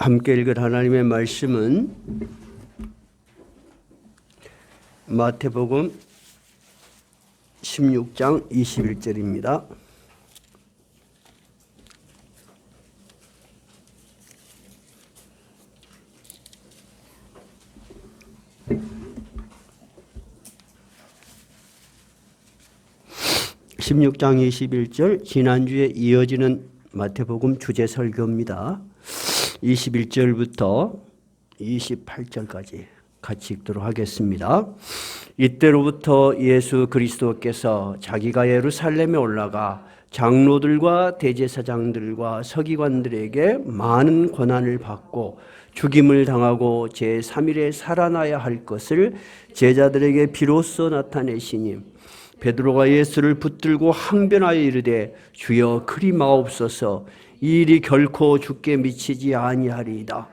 함께 읽을 하나님의 말씀은 마태복음 16장 21절입니다. (16장 21절) 지난주에 이어지는 마태복음 주제 설교입니다. 21절부터 28절까지 같이 읽도록 하겠습니다. 이때로부터 예수 그리스도께서 자기가 예루살렘에 올라가 장로들과 대제사장들과 서기관들에게 많은 고난을 받고 죽임을 당하고 제3일에 살아나야 할 것을 제자들에게 비로소 나타내시니 베드로가 예수를 붙들고 항변하여 이르되 주여 그리 마옵소서 이 일이 결코 주께 미치지 아니하리이다.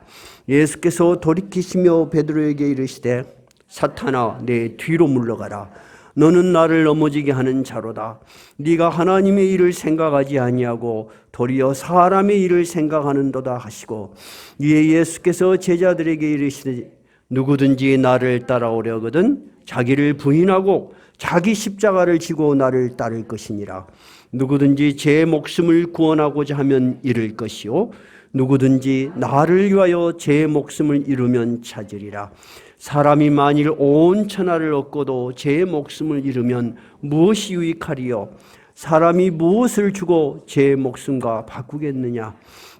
예수께서 돌이키시며 베드로에게 이르시되 사탄아 내 뒤로 물러가라. 너는 나를 넘어지게 하는 자로다. 네가 하나님의 일을 생각하지 아니하고 도리어 사람의 일을 생각하는도다 하시고 이에 예수께서 제자들에게 이르시되 누구든지 나를 따라오려거든 자기를 부인하고 자기 십자가를 지고 나를 따를 것이니라. 누구든지 제 목숨을 구원하고자 하면 잃을 것이요 누구든지 나를 위하여 제 목숨을 잃으면 찾으리라. 사람이 만일 온 천하를 얻고도 제 목숨을 잃으면 무엇이 유익하리요? 사람이 무엇을 주고 제 목숨과 바꾸겠느냐?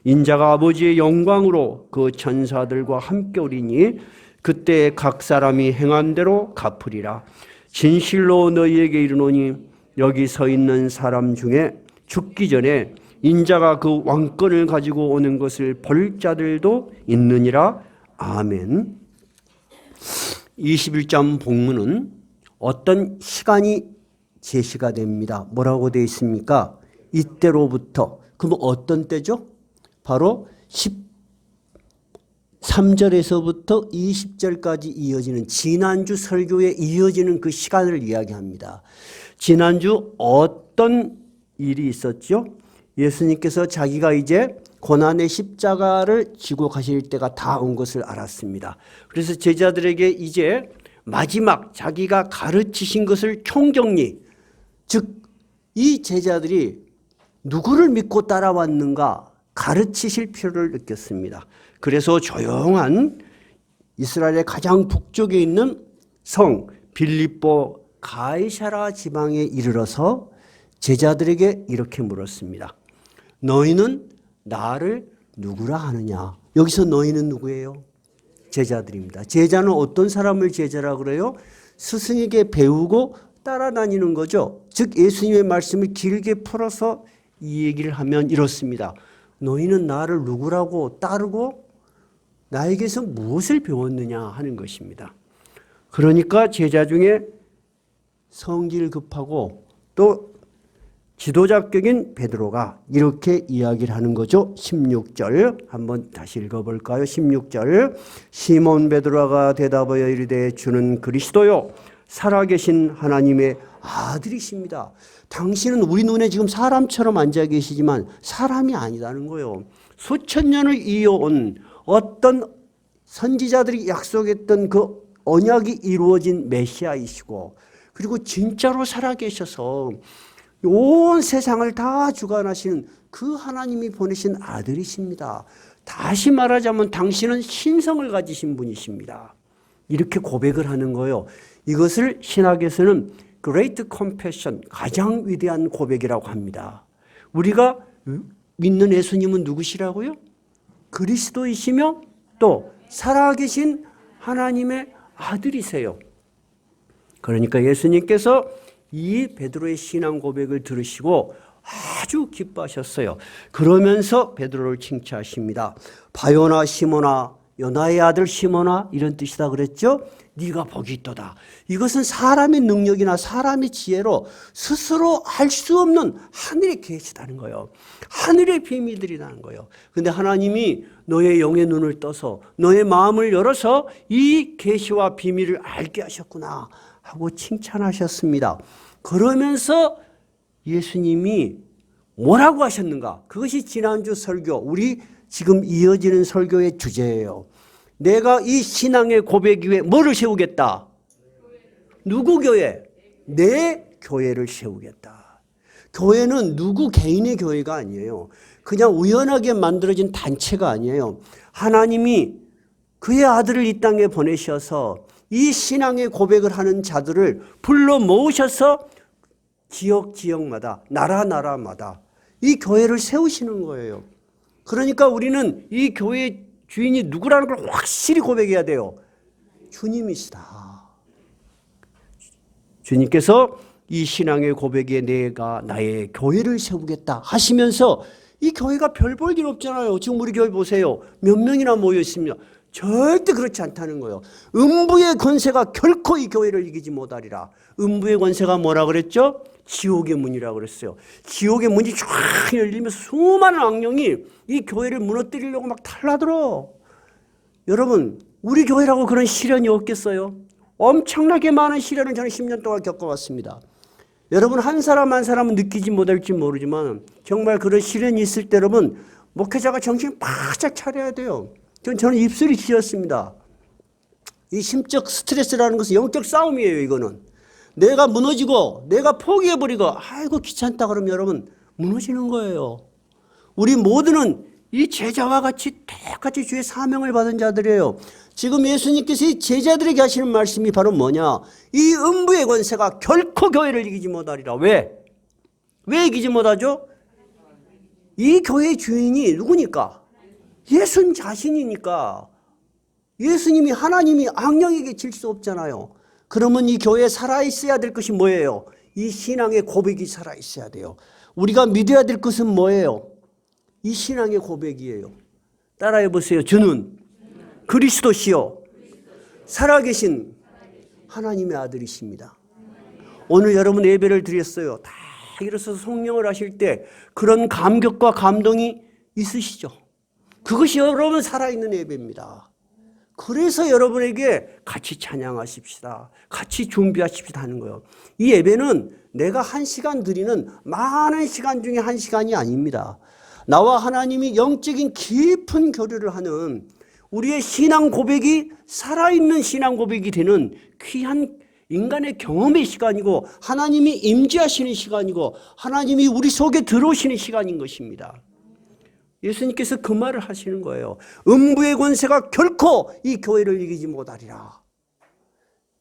인자가 아버지의 영광으로 그 천사들과 함께 오리니 그때 각 사람이 행한 대로 갚으리라. 진실로 너희에게 이르노니 여기 서 있는 사람 중에 죽기 전에 인자가 그 왕권을 가지고 오는 것을 볼 자들도 있느니라. 아멘. 21장 본문은 어떤 시간이 제시가 됩니다. 뭐라고 되어 있습니까? 이때로부터. 그럼 어떤 때죠? 바로 13절에서부터 20절까지 이어지는 지난주 설교에 이어지는 그 시간을 이야기합니다. 지난주 어떤 일이 있었죠? 예수님께서 자기가 이제 고난의 십자가를 지고 가실 때가 다 온 것을 알았습니다. 그래서 제자들에게 이제 마지막 자기가 가르치신 것을 총정리, 즉 이 제자들이 누구를 믿고 따라왔는가 가르치실 필요를 느꼈습니다. 그래서 조용한 이스라엘의 가장 북쪽에 있는 성 빌립보 가이사랴 지방에 이르러서 제자들에게 이렇게 물었습니다. 너희는 나를 누구라 하느냐? 여기서 너희는 누구예요? 제자들입니다. 제자는 어떤 사람을 제자라 그래요? 스승에게 배우고 따라다니는 거죠. 즉 예수님의 말씀을 길게 풀어서 이 얘기를 하면 이렇습니다. 너희는 나를 누구라고 따르고 나에게서 무엇을 배웠느냐 하는 것입니다. 그러니까 제자 중에 성질 급하고 또 지도자격인 베드로가 이렇게 이야기를 하는 거죠. 16절 한번 다시 읽어볼까요? 16절 시몬 베드로가 대답하여 이르되 주는 그리스도요 살아계신 하나님의 아들이십니다. 당신은 우리 눈에 지금 사람처럼 앉아 계시지만 사람이 아니라는 거예요. 수천 년을 이어온 어떤 선지자들이 약속했던 그 언약이 이루어진 메시아이시고 그리고 진짜로 살아계셔서 온 세상을 다 주관하시는 그 하나님이 보내신 아들이십니다. 다시 말하자면 당신은 신성을 가지신 분이십니다. 이렇게 고백을 하는 거예요. 이것을 신학에서는 Great Confession, 가장 위대한 고백이라고 합니다. 우리가 믿는 예수님은 누구시라고요? 그리스도이시며 또 살아계신 하나님의 아들이세요. 그러니까 예수님께서 이 베드로의 신앙 고백을 들으시고 아주 기뻐하셨어요. 그러면서 베드로를 칭찬하십니다. 바요나 시몬아, 요나의 아들 시몬아, 이런 뜻이다 그랬죠? 네가 복이 있도다. 이것은 사람의 능력이나 사람의 지혜로 스스로 알 수 없는 하늘의 계시다는 거예요. 하늘의 비밀들이라는 거예요. 그런데 하나님이 너의 영의 눈을 떠서 너의 마음을 열어서 이 계시와 비밀을 알게 하셨구나 하고 칭찬하셨습니다. 그러면서 예수님이 뭐라고 하셨는가? 그것이 지난주 설교, 우리 지금 이어지는 설교의 주제예요. 내가 이 신앙의 고백 위에 뭐를 세우겠다? 누구 교회? 내 교회를 세우겠다. 교회는 누구 개인의 교회가 아니에요. 그냥 우연하게 만들어진 단체가 아니에요. 하나님이 그의 아들을 이 땅에 보내셔서 이 신앙의 고백을 하는 자들을 불러 모으셔서 지역마다 나라마다 이 교회를 세우시는 거예요. 그러니까 우리는 이 교회의 주인이 누구라는 걸 확실히 고백해야 돼요. 주님이시다. 주님께서 이 신앙의 고백에 내가 나의 교회를 세우겠다 하시면서 이 교회가 별 볼 일 없잖아요. 지금 우리 교회 보세요. 몇 명이나 모여 있습니다. 절대 그렇지 않다는 거예요. 음부의 권세가 결코 이 교회를 이기지 못하리라. 음부의 권세가 뭐라 그랬죠? 지옥의 문이라고 그랬어요. 지옥의 문이 쫙 열리면서 수많은 악령이 이 교회를 무너뜨리려고 막 달라들어. 여러분, 우리 교회라고 그런 시련이 없겠어요? 엄청나게 많은 시련을 저는 10년 동안 겪어왔습니다. 여러분, 한 사람 한 사람은 느끼지 못할지 모르지만 정말 그런 시련이 있을 때 여러분, 목회자가 정신 바짝 차려야 돼요. 저는 입술이 쥐었습니다. 이 심적 스트레스라는 것은 영적 싸움이에요. 이거는 내가 무너지고 내가 포기해버리고 아이고 귀찮다 그러면 여러분 무너지는 거예요. 우리 모두는 이 제자와 같이 똑같이 주의 사명을 받은 자들이에요. 지금 예수님께서 이 제자들에게 하시는 말씀이 바로 뭐냐? 이 음부의 권세가 결코 교회를 이기지 못하리라. 왜 이기지 못하죠? 이 교회의 주인이 누구니까? 예수님 자신이니까. 예수님이 하나님이 악령에게 질 수 없잖아요. 그러면 이 교회에 살아있어야 될 것이 뭐예요? 이 신앙의 고백이 살아있어야 돼요. 우리가 믿어야 될 것은 뭐예요? 이 신앙의 고백이에요. 따라해 보세요. 저는 그리스도시요 살아계신 하나님의 아들이십니다. 오늘 여러분 예배를 드렸어요. 다 일어서서 성령을 하실 때 그런 감격과 감동이 있으시죠? 그것이 여러분 살아있는 예배입니다. 그래서 여러분에게 같이 찬양하십시다. 같이 준비하십시다 하는 거예요. 이 예배는 내가 1시간 드리는 많은 시간 중에 1시간이 아닙니다. 나와 하나님이 영적인 깊은 교류를 하는 우리의 신앙 고백이 살아있는 신앙 고백이 되는 귀한 인간의 경험의 시간이고 하나님이 임재하시는 시간이고 하나님이 우리 속에 들어오시는 시간인 것입니다. 예수님께서 그 말을 하시는 거예요. 음부의 권세가 결코 이 교회를 이기지 못하리라.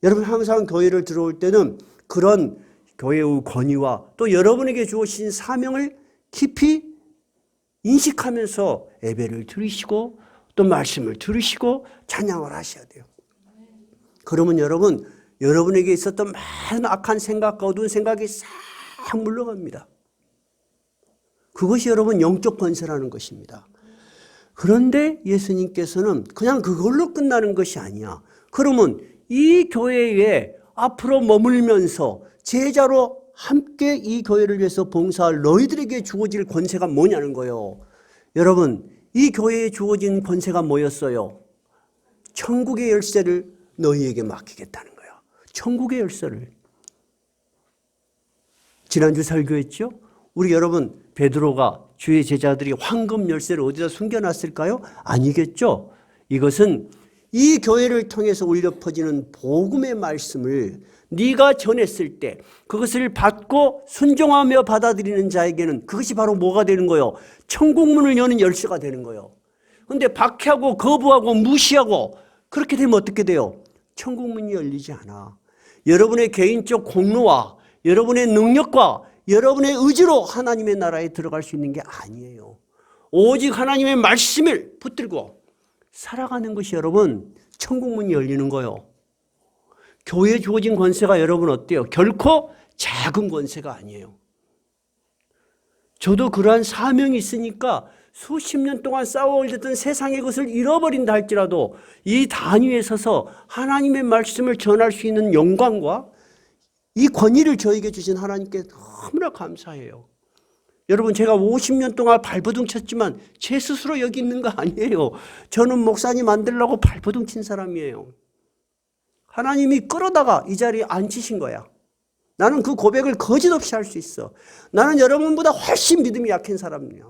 여러분 항상 교회를 들어올 때는 그런 교회의 권위와 또 여러분에게 주어진 사명을 깊이 인식하면서 예배를 드리시고 또 말씀을 들으시고 찬양을 하셔야 돼요. 그러면 여러분에게 있었던 많은 악한 생각과 어두운 생각이 싹 물러갑니다. 그것이 여러분 영적 권세라는 것입니다. 그런데 예수님께서는 그냥 그걸로 끝나는 것이 아니야. 그러면 이 교회에 앞으로 머물면서 제자로 함께 이 교회를 위해서 봉사할 너희들에게 주어질 권세가 뭐냐는 거예요. 여러분, 이 교회에 주어진 권세가 뭐였어요? 천국의 열쇠를 너희에게 맡기겠다는 거예요. 천국의 열쇠를. 지난주 설교했죠? 우리 여러분 베드로가 주의 제자들이 황금 열쇠를 어디다 숨겨놨을까요? 아니겠죠. 이것은 이 교회를 통해서 울려 퍼지는 복음의 말씀을 네가 전했을 때 그것을 받고 순종하며 받아들이는 자에게는 그것이 바로 뭐가 되는 거예요? 천국문을 여는 열쇠가 되는 거예요. 그런데 박해하고 거부하고 무시하고 그렇게 되면 어떻게 돼요? 천국문이 열리지 않아. 여러분의 개인적 공로와 여러분의 능력과 여러분의 의지로 하나님의 나라에 들어갈 수 있는 게 아니에요. 오직 하나님의 말씀을 붙들고 살아가는 것이 여러분 천국문이 열리는 거예요. 교회에 주어진 권세가 여러분 어때요? 결코 작은 권세가 아니에요. 저도 그러한 사명이 있으니까 수십 년 동안 쌓아올렸던 세상의 것을 잃어버린다 할지라도 이 단위에 서서 하나님의 말씀을 전할 수 있는 영광과 이 권위를 저에게 주신 하나님께 너무나 감사해요. 여러분 제가 50년 동안 발버둥 쳤지만 제 스스로 여기 있는 거 아니에요. 저는 목사님 만들려고 발버둥 친 사람이에요. 하나님이 끌어다가 이 자리에 앉히신 거야. 나는 그 고백을 거짓없이 할 수 있어. 나는 여러분보다 훨씬 믿음이 약한 사람이야.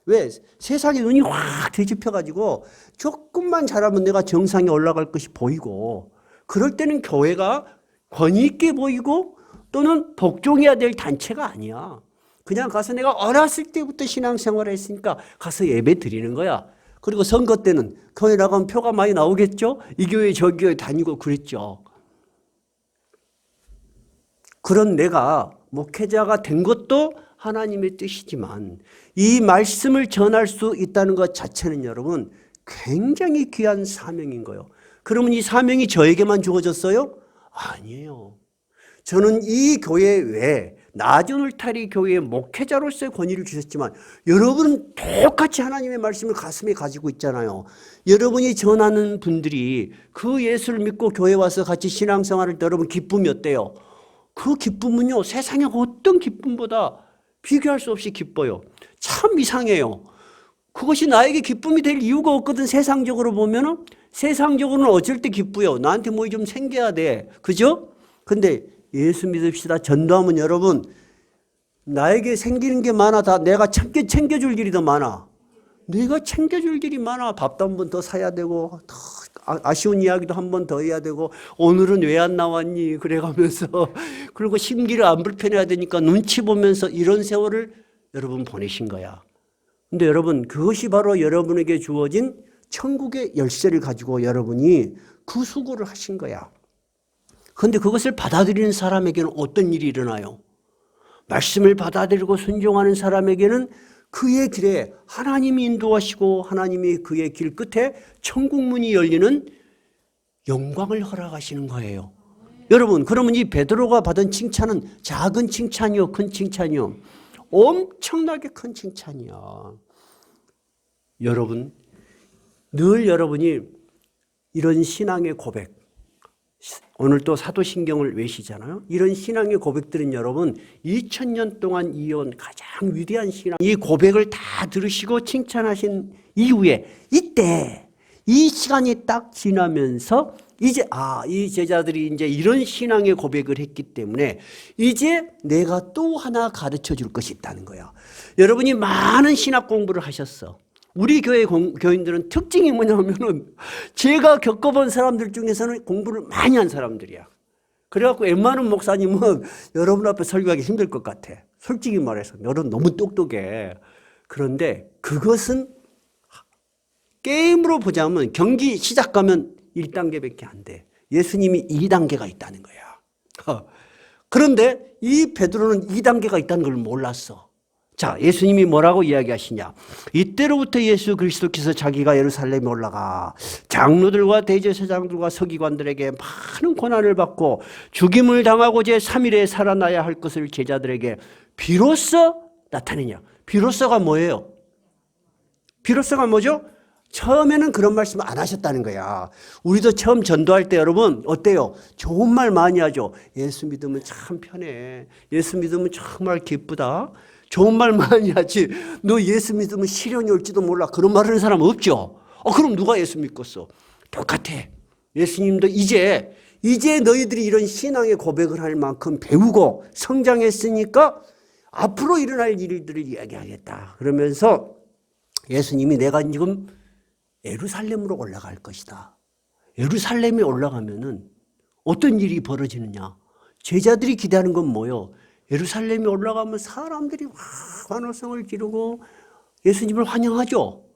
왜? 세상에 눈이 확 뒤집혀가지고 조금만 잘하면 내가 정상에 올라갈 것이 보이고, 그럴 때는 교회가 권위 있게 보이고 또는 복종해야 될 단체가 아니야. 그냥 가서 내가 어렸을 때부터 신앙생활을 했으니까 가서 예배 드리는 거야. 그리고 선거 때는 교회 나가면 표가 많이 나오겠죠? 이 교회 저 교회 다니고 그랬죠. 그런 내가 목회자가 된 것도 하나님의 뜻이지만 이 말씀을 전할 수 있다는 것 자체는 여러분 굉장히 귀한 사명인 거예요. 그러면 이 사명이 저에게만 주어졌어요? 아니에요. 저는 이 교회 외에 낮은 울타리 교회의 목회자로서의 권위를 주셨지만 여러분은 똑같이 하나님의 말씀을 가슴에 가지고 있잖아요. 여러분이 전하는 분들이 그 예수를 믿고 교회 와서 같이 신앙생활을 때 여러분 기쁨이 어때요? 그 기쁨은요 세상의 어떤 기쁨보다 비교할 수 없이 기뻐요. 참 이상해요. 그것이 나에게 기쁨이 될 이유가 없거든. 세상적으로 보면은 세상적으로는 어쩔 때 기쁘요. 나한테 뭐 좀 생겨야 돼. 그죠? 근데 예수 믿읍시다. 전도하면 여러분 나에게 생기는 게 많아. 다 내가 챙겨줄 일이 더 많아. 내가 챙겨줄 일이 많아. 밥도 한 번 더 사야 되고 더 아쉬운 이야기도 한 번 더 해야 되고 오늘은 왜 안 나왔니? 그래가면서 그리고 심기를 안 불편해야 되니까 눈치 보면서 이런 세월을 여러분 보내신 거야. 근데 여러분 그것이 바로 여러분에게 주어진 천국의 열쇠를 가지고 여러분이 그 수고를 하신 거야. 그런데 그것을 받아들이는 사람에게는 어떤 일이 일어나요? 말씀을 받아들이고 순종하는 사람에게는 그의 길에 하나님이 인도하시고 하나님이 그의 길 끝에 천국 문이 열리는 영광을 허락하시는 거예요. 여러분 그러면 이 베드로가 받은 칭찬은 작은 칭찬이요 큰 칭찬이요? 엄청나게 큰 칭찬이야. 여러분 늘 여러분이 이런 신앙의 고백, 오늘 또 사도신경을 외시잖아요. 이런 신앙의 고백들은 여러분 2000년 동안 이어온 가장 위대한 신앙, 이 고백을 다 들으시고 칭찬하신 이후에 이때 이 시간이 딱 지나면서 이제 이 제자들이 이제 이런 신앙의 고백을 했기 때문에 이제 내가 또 하나 가르쳐 줄 것이 있다는 거야. 여러분이 많은 신학 공부를 하셨어. 우리 교회 교인들은 특징이 뭐냐면은 제가 겪어본 사람들 중에서는 공부를 많이 한 사람들이야. 그래갖고 웬만한 목사님은 여러분 앞에 설교하기 힘들 것 같아. 솔직히 말해서 여러분 너무 똑똑해. 그런데 그것은 게임으로 보자면 경기 시작하면 1단계밖에 안 돼. 예수님이 2단계가 있다는 거야. 그런데 이 베드로는 2단계가 있다는 걸 몰랐어. 자, 예수님이 뭐라고 이야기하시냐? 이때로부터 예수 그리스도께서 자기가 예루살렘에 올라가 장로들과 대제사장들과 서기관들에게 많은 고난을 받고 죽임을 당하고 제3일에 살아나야 할 것을 제자들에게 비로소 나타내냐? 비로소가 뭐예요? 비로소가 뭐죠? 처음에는 그런 말씀 안 하셨다는 거야. 우리도 처음 전도할 때 여러분 어때요? 좋은 말 많이 하죠. 예수 믿으면 참 편해. 예수 믿으면 정말 기쁘다. 좋은 말 많이 하지. 너 예수 믿으면 시련이 올지도 몰라. 그런 말 하는 사람 없죠. 그럼 누가 예수 믿겠어? 똑같아. 예수님도 이제 너희들이 이런 신앙의 고백을 할 만큼 배우고 성장했으니까 앞으로 일어날 일들을 이야기하겠다. 그러면서 예수님이 내가 지금 예루살렘으로 올라갈 것이다. 예루살렘에 올라가면은 어떤 일이 벌어지느냐? 제자들이 기대하는 건 뭐예요? 예루살렘에 올라가면 사람들이 환호성을 지르고 예수님을 환영하죠.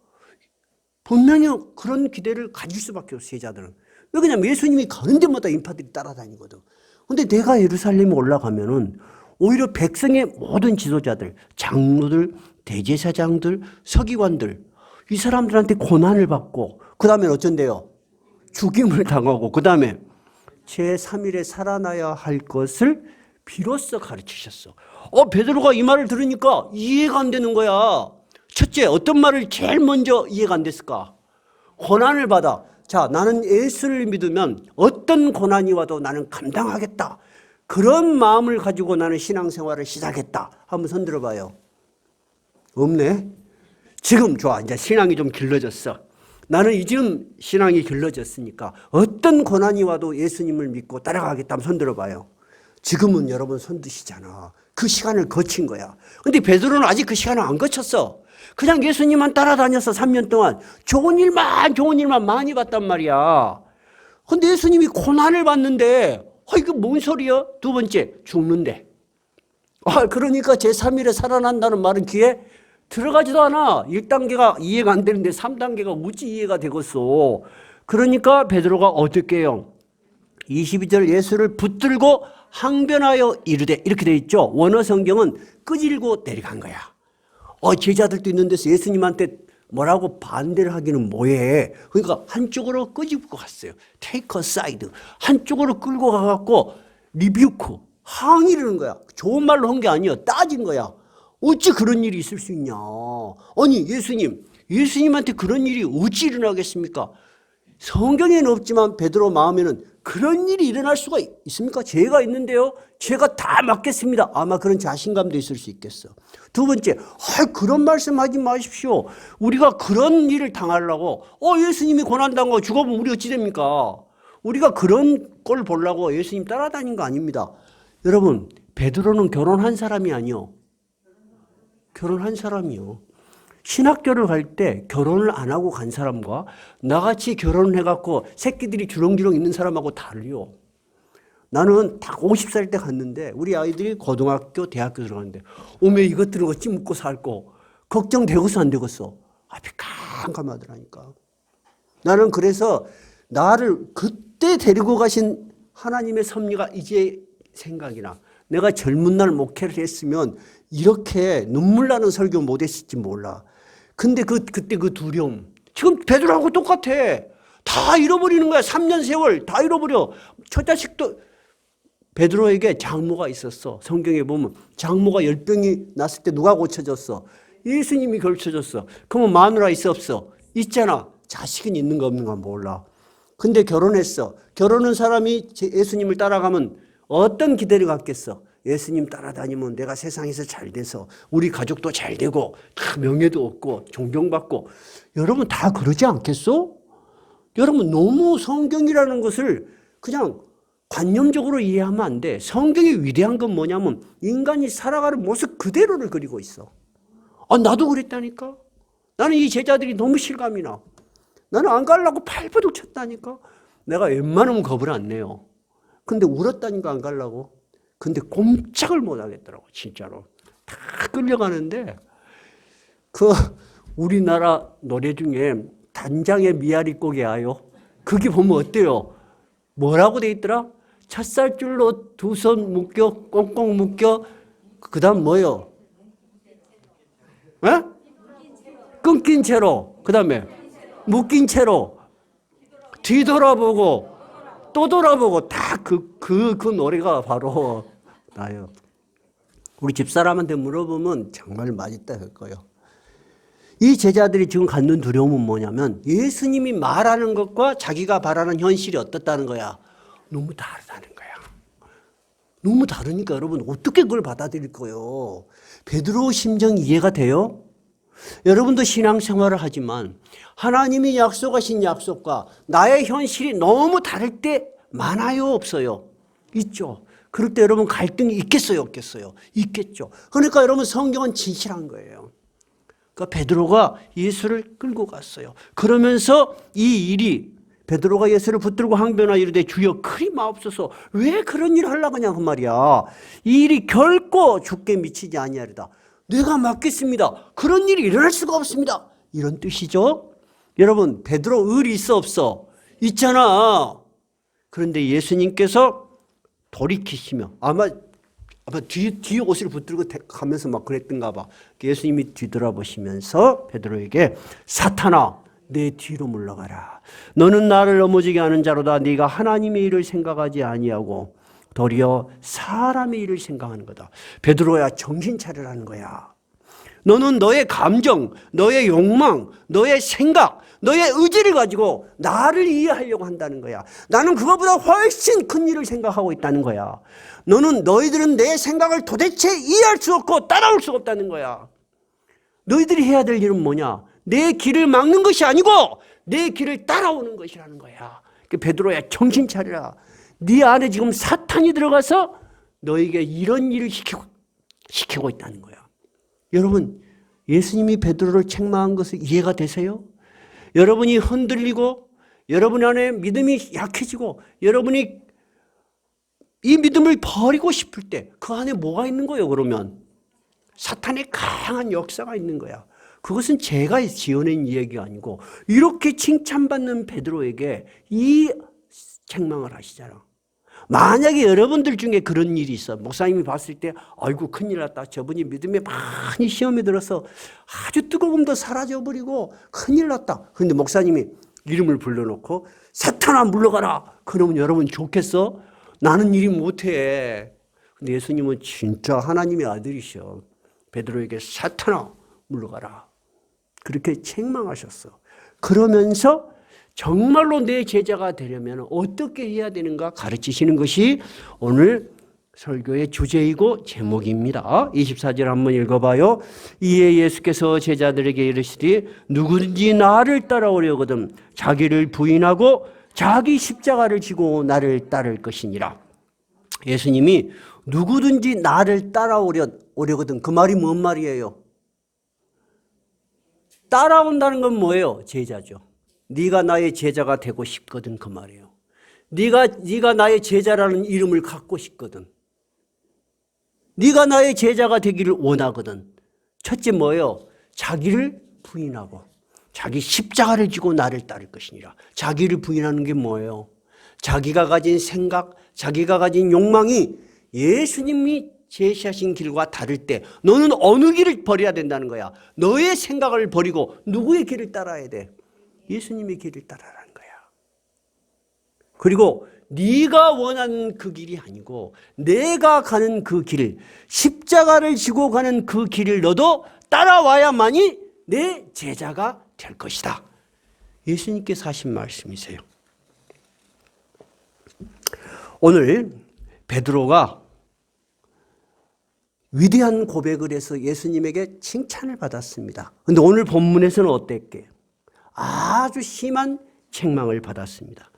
분명히 그런 기대를 가질 수밖에 없어요. 제자들은. 왜 그러냐면 예수님이 가는 데마다 인파들이 따라다니거든. 그런데 내가 예루살렘에 올라가면은 오히려 백성의 모든 지도자들, 장로들, 대제사장들, 서기관들 이 사람들한테 고난을 받고 그 다음에 어쩐대요? 죽임을 당하고 그 다음에 제3일에 살아나야 할 것을 비로소 가르치셨어. 베드로가 이 말을 들으니까 이해가 안 되는 거야. 첫째, 어떤 말을 제일 먼저 이해가 안 됐을까? 고난을 받아. 자, 나는 예수를 믿으면 어떤 고난이 와도 나는 감당하겠다. 그런 마음을 가지고 나는 신앙생활을 시작했다. 한번 손 들어봐요. 없네. 지금 좋아. 이제 신앙이 좀 길러졌어. 나는 이쯤 신앙이 길러졌으니까 어떤 고난이 와도 예수님을 믿고 따라가겠다. 한번 손 들어봐요. 지금은 여러분 손 드시잖아. 그 시간을 거친 거야. 근데 베드로는 아직 그 시간을 안 거쳤어. 그냥 예수님만 따라다녀서 3년 동안 좋은 일만 많이 봤단 말이야. 근데 예수님이 고난을 받는데, 이거 뭔 소리야? 두 번째, 죽는데. 그러니까 제3일에 살아난다는 말은 귀에 들어가지도 않아. 1단계가 이해가 안 되는데 3단계가 어찌 이해가 되겠어. 그러니까 베드로가 어떻게 해요? 22절 예수를 붙들고 항변하여 이르되, 이렇게 돼 있죠. 원어 성경은 끄질고 내려간 거야. 제자들도 있는 데서 예수님한테 뭐라고 반대를 하기는 뭐해. 그러니까 한쪽으로 끄집고 갔어요. Take a side. 한쪽으로 끌고 가갖고 리뷰크, 항의를 하는 거야. 좋은 말로 한 게 아니야. 따진 거야. 어찌 그런 일이 있을 수 있냐. 아니 예수님한테 그런 일이 어찌 일어나겠습니까? 성경에는 없지만 베드로 마음에는 그런 일이 일어날 수가 있습니까? 죄가 있는데요. 죄가 다 맞겠습니다. 아마 그런 자신감도 있을 수 있겠어. 두 번째, 그런 말씀하지 마십시오. 우리가 그런 일을 당하려고 예수님이 고난당하고 죽어보면 우리 어찌 됩니까? 우리가 그런 꼴 보려고 예수님 따라다닌 거 아닙니다. 여러분, 베드로는 결혼한 사람이 아니요. 결혼한 사람이요. 신학교를 갈 때 결혼을 안 하고 간 사람과 나같이 결혼을 해갖고 새끼들이 주렁주렁 있는 사람하고 달라요. 나는 딱 50살 때 갔는데 우리 아이들이 고등학교, 대학교 들어갔는데 오메 이것들은 어찌 먹고 살고 걱정되고서 안 되겠어. 앞이 깜깜하더라니까. 나는 그래서 나를 그때 데리고 가신 하나님의 섭리가 이제 생각이 나. 내가 젊은 날 목회를 했으면 이렇게 눈물 나는 설교 못 했을지 몰라. 근데 그때 그 두려움. 지금 베드로하고 똑같아. 다 잃어버리는 거야. 3년 세월 다 잃어버려. 첫 자식도 베드로에게 장모가 있었어. 성경에 보면 장모가 열병이 났을 때 누가 고쳐줬어? 예수님이 걸쳐줬어. 그러면 마누라 있어 없어? 있잖아. 자식은 있는 거 없는 거 몰라. 근데 결혼했어. 결혼한 사람이 예수님을 따라가면 어떤 기대를 갖겠어? 예수님 따라다니면 내가 세상에서 잘 돼서 우리 가족도 잘 되고 다 명예도 얻고 존경받고. 여러분 다 그러지 않겠어? 여러분 너무 성경이라는 것을 그냥 관념적으로 이해하면 안 돼. 성경이 위대한 건 뭐냐면 인간이 살아가는 모습 그대로를 그리고 있어. 나도 그랬다니까. 나는 이 제자들이 너무 실감이 나. 나는 안 가려고 발버둥 쳤다니까. 내가 웬만하면 겁을 안 내요. 근데 울었다니까 안 가려고. 근데 꼼짝을 못 하겠더라고 진짜로. 다 끌려가는데 우리나라 노래 중에 단장의 미아리 꼬개 아요. 그게 보면 어때요? 뭐라고 돼 있더라? 찻살줄로 두 손 묶여 꽁꽁 묶여 그 다음 뭐요? 에? 끊긴 채로 그 다음에 묶인 채로 뒤돌아보고 또 돌아보고 다 그 노래가 바로 나요. 우리 집사람한테 물어보면 정말 맛있다 할 거예요. 이 제자들이 지금 갖는 두려움은 뭐냐면 예수님이 말하는 것과 자기가 바라는 현실이 어떻다는 거야. 너무 다르다는 거야. 너무 다르니까 여러분 어떻게 그걸 받아들일 거예요? 베드로 심정 이해가 돼요? 여러분도 신앙생활을 하지만 하나님이 약속하신 약속과 나의 현실이 너무 다를 때 많아요? 없어요? 있죠. 그럴 때 여러분 갈등이 있겠어요? 없겠어요? 있겠죠. 그러니까 여러분 성경은 진실한 거예요. 그러니까 베드로가 예수를 끌고 갔어요. 그러면서 이 일이 베드로가 예수를 붙들고 항변하여 이르되 주여 그리 마옵소서. 왜 그런 일을 하려고 하냐 그 말이야. 이 일이 결코 죽게 미치지 아니하리다. 내가 맡겠습니다. 그런 일이 일어날 수가 없습니다. 이런 뜻이죠. 여러분 베드로 의리 있어 없어? 있잖아. 그런데 예수님께서 돌이키시며 아마 뒤에 옷을 붙들고 가면서 막 그랬던가 봐. 예수님이 뒤돌아보시면서 베드로에게 사탄아 내 뒤로 물러가라. 너는 나를 넘어지게 하는 자로다. 네가 하나님의 일을 생각하지 아니하고 도리어 사람의 일을 생각하는 거다. 베드로야 정신 차리라는 거야. 너는 너의 감정, 너의 욕망, 너의 생각, 너의 의지를 가지고 나를 이해하려고 한다는 거야. 나는 그거보다 훨씬 큰 일을 생각하고 있다는 거야. 너희들은 내 생각을 도대체 이해할 수 없고 따라올 수 없다는 거야. 너희들이 해야 될 일은 뭐냐? 내 길을 막는 것이 아니고 내 길을 따라오는 것이라는 거야. 베드로야 정신 차리라. 네 안에 지금 사탄이 들어가서 너에게 이런 일을 시키고 시키고 있다는 거야. 여러분, 예수님이 베드로를 책망한 것을 이해가 되세요? 여러분이 흔들리고 여러분 안에 믿음이 약해지고 여러분이 이 믿음을 버리고 싶을 때 그 안에 뭐가 있는 거예요? 그러면 사탄의 강한 역사가 있는 거야. 그것은 제가 지어낸 이야기가 아니고 이렇게 칭찬받는 베드로에게 이 책망을 하시잖아. 만약에 여러분들 중에 그런 일이 있어. 목사님이 봤을 때 아이고 큰일 났다. 저분이 믿음에 많이 시험에 들어서 아주 뜨거움도 사라져버리고 큰일 났다. 그런데 목사님이 이름을 불러놓고 사탄아 물러가라. 그러면 여러분 좋겠어? 나는 일이 못해. 근데 예수님은 진짜 하나님의 아들이셔. 베드로에게 사탄아 물러가라. 그렇게 책망하셨어. 그러면서 정말로 내 제자가 되려면 어떻게 해야 되는가 가르치시는 것이 오늘 설교의 주제이고 제목입니다. 24절 한번 읽어봐요. 이에 예수께서 제자들에게 이르시되 누구든지 나를 따라오려거든 자기를 부인하고 자기 십자가를 지고 나를 따를 것이니라. 예수님이 누구든지 나를 따라오려거든 그 말이 뭔 말이에요? 따라온다는 건 뭐예요? 제자죠. 네가 나의 제자가 되고 싶거든 그 말이에요. 네가 나의 제자라는 이름을 갖고 싶거든. 네가 나의 제자가 되기를 원하거든. 첫째 뭐예요? 자기를 부인하고 자기 십자가를 지고 나를 따를 것이니라. 자기를 부인하는 게 뭐예요? 자기가 가진 생각, 자기가 가진 욕망이 예수님이 제시하신 길과 다를 때 너는 어느 길을 버려야 된다는 거야. 너의 생각을 버리고 누구의 길을 따라야 돼? 예수님의 길을 따라라는 거야. 그리고 네가 원하는 그 길이 아니고 내가 가는 그 길, 십자가를 지고 가는 그 길을 너도 따라와야만이 내 제자가 될 것이다. 예수님께서 하신 말씀이세요. 오늘 베드로가 위대한 고백을 해서 예수님에게 칭찬을 받았습니다. 그런데 오늘 본문에서는 어땠게요? 아주 심한 책망을 받았습니다.